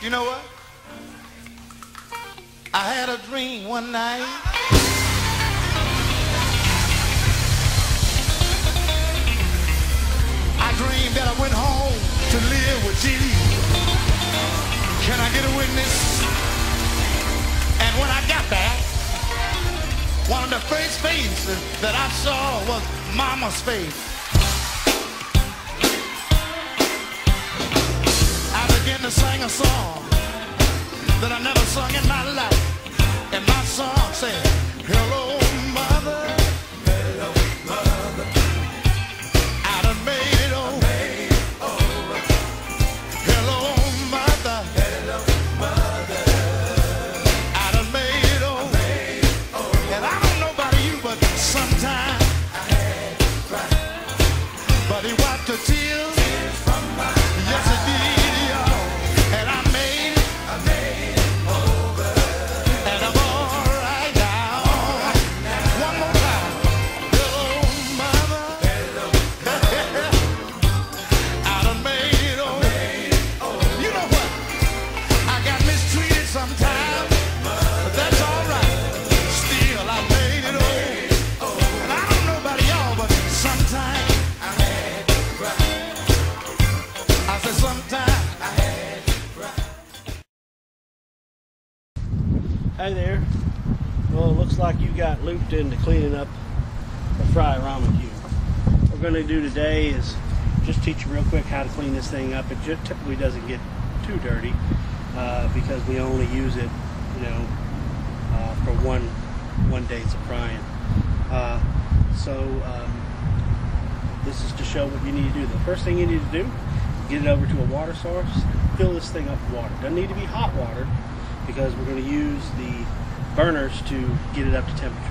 You know what? I had a dream one night. I dreamed that I went home to live with Jesus. Can I get a witness? And when I got back, one of the first faces that I saw was Mama's face. I began to sing a song that I never sung in my life. And my song said, hello, mother. Hello, mother. I done made it over. Hello, mother. Hello, mother. I done made it over. And I don't know about you, but sometimes I had to cry. But he wiped the tears from my eyes. Yes, he did. Hey there. Well, it looks like you got looped into cleaning up the Fryeramaque. What we're going to do today is just teach you real quick how to clean this thing up. It just typically doesn't get too dirty because we only use it, for one day's of frying. This is to show what you need to do. The first thing you need to do, get it over to a water source, fill this thing up with water. Doesn't need to be hot water, because we're going to use the burners to get it up to temperature.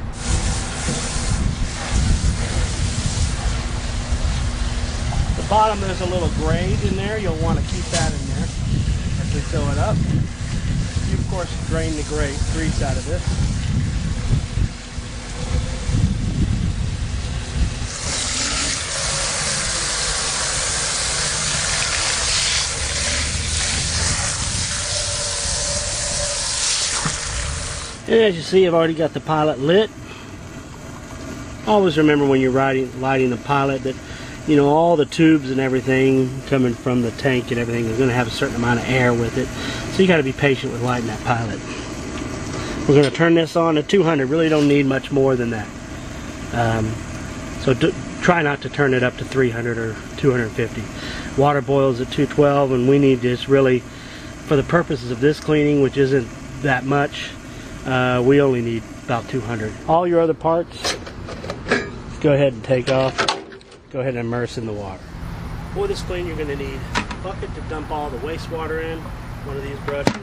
The bottom there's a little grade in there. You'll want to keep that in there as we fill it up. You of course drain the grease out of this. And as you see, I've already got the pilot lit. Always remember when you're lighting the pilot that, all the tubes and everything coming from the tank and everything is going to have a certain amount of air with it. So you got to be patient with lighting that pilot. We're going to turn this on to 200. Really don't need much more than that. Try not to turn it up to 300 or 250. Water boils at 212, and we need this really, for the purposes of this cleaning, which isn't that much, we only need about 200. All your other parts, go ahead and take off. Go ahead and immerse in the water. For this clean, you're going to need a bucket to dump all the wastewater in, one of these brushes,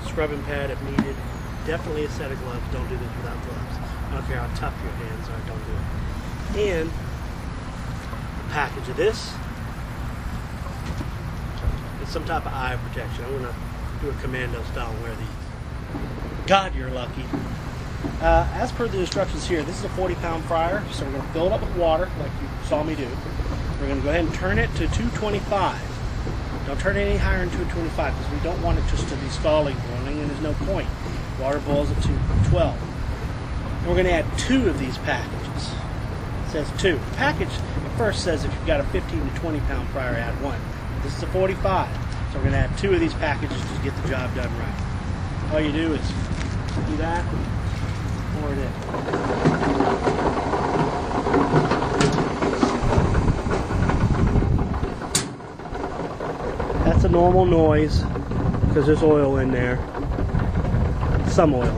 scrubbing pad if needed, definitely a set of gloves. Don't do this without gloves. I don't care how tough your hands are, don't do it. And a package of this. It's some type of eye protection. I'm going to do a commando style and wear these. God, you're lucky. As per the instructions here, this is a 40-pound fryer, so we're going to fill it up with water like you saw me do. We're going to go ahead and turn it to 225. Don't turn it any higher than 225 because we don't want it just to be scalding boiling, and there's no point. Water boils at 212. And we're going to add 2 of these packages. It says 2. The package at first says if you've got a 15 to 20-pound fryer, add 1. This is a 45. So we're going to add 2 of these packages to get the job done right. All you do is do that, pour it in. That's a normal noise because there's oil in there. Some oil,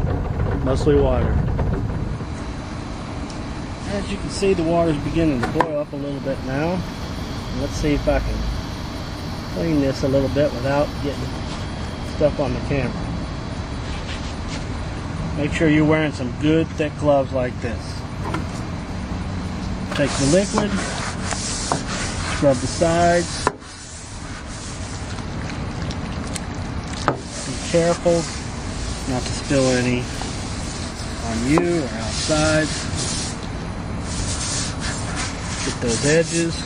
mostly water. As you can see, the water's beginning to boil up a little bit now. Let's see if I can clean this a little bit without getting stuff on the camera. Make sure you're wearing some good thick gloves like this. Take the liquid, scrub the sides. Be careful not to spill any on you or outside. Get those edges.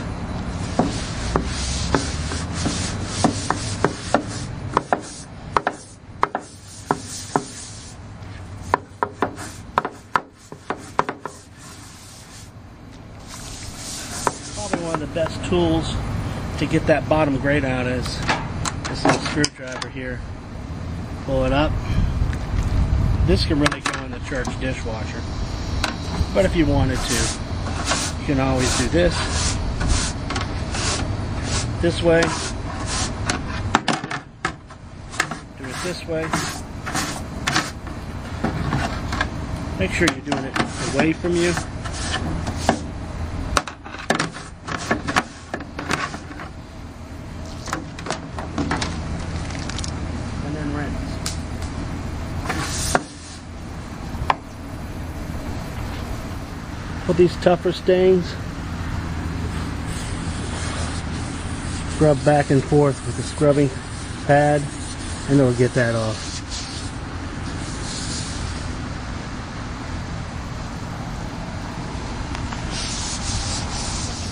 one of the best tools to get that bottom grate out is this little screwdriver here. Pull it up. This can really go in the church dishwasher, but if you wanted to, you can always do this way, do it this way. Make sure you're doing it away from you. And then rinse. Put these tougher stains, scrub back and forth with the scrubbing pad, and it'll get that off.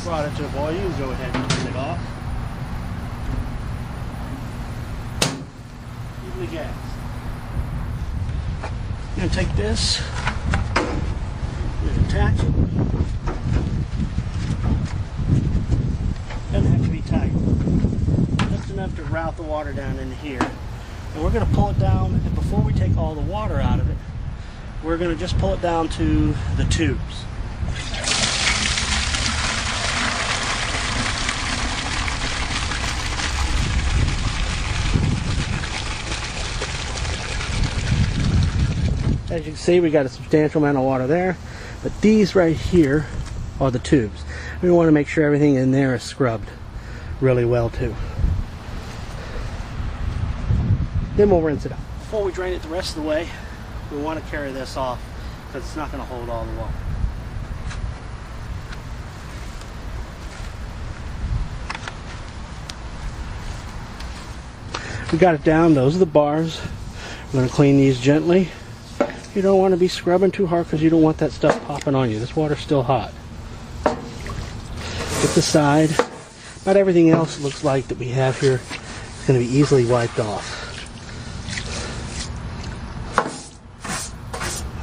Brought it to a boil, you can go ahead and turn it off. Leave the gas. I'm going to take this and attach it. Doesn't have to be tight. Just enough to route the water down in here. And we're going to pull it down, and before we take all the water out of it, we're going to just pull it down to the tubes. As you can see, we got a substantial amount of water there, but these right here are the tubes. We want to make sure everything in there is scrubbed really well too. Then we'll rinse it out. Before we drain it the rest of the way, we want to carry this off because it's not going to hold all the water. We got it down. Those are the bars. We're going to clean these gently. You don't want to be scrubbing too hard because you don't want that stuff popping on you. This water's still hot. Get the side. About everything else looks like that we have here is going to be easily wiped off.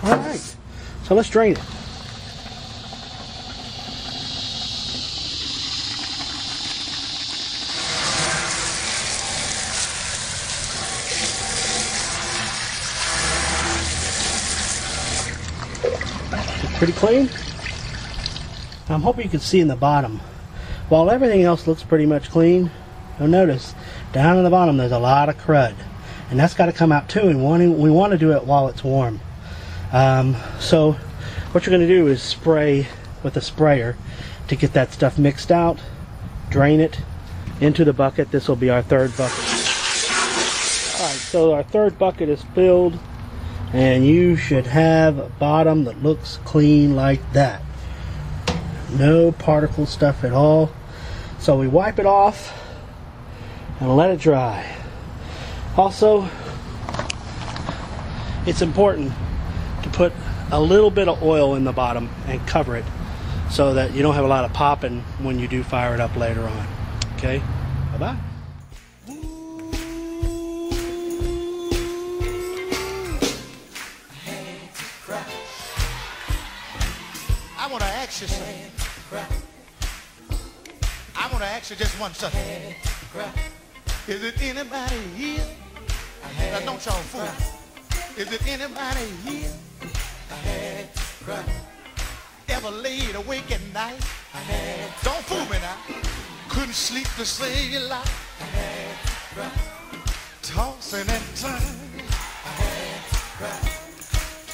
Alright, so let's drain it. Pretty clean. I'm hoping you can see in the bottom. While everything else looks pretty much clean, you'll notice down in the bottom there's a lot of crud. And that's got to come out too, and we want to do it while it's warm. So what you're going to do is spray with a sprayer to get that stuff mixed out, drain it into the bucket. This will be our third bucket. Alright, so our third bucket is filled. And you should have a bottom that looks clean like that. No particle stuff at all. So we wipe it off and let it dry. Also, it's important to put a little bit of oil in the bottom and cover it so that you don't have a lot of popping when you do fire it up later on. Okay? Bye-bye. I want to ask you something. I want to ask you just one something. Is it anybody here? Now don't y'all fool. Is it anybody here? Ever laid awake at night? Don't fool me now. Couldn't sleep to save your life. Tossing and turning.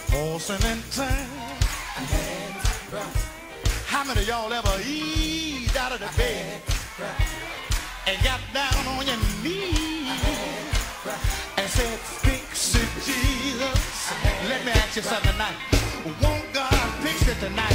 Tossing and turning. How many of y'all ever eased out of the bed and got down on your knees and said, fix it, Jesus? Let me ask you something tonight. Won't God fix it tonight?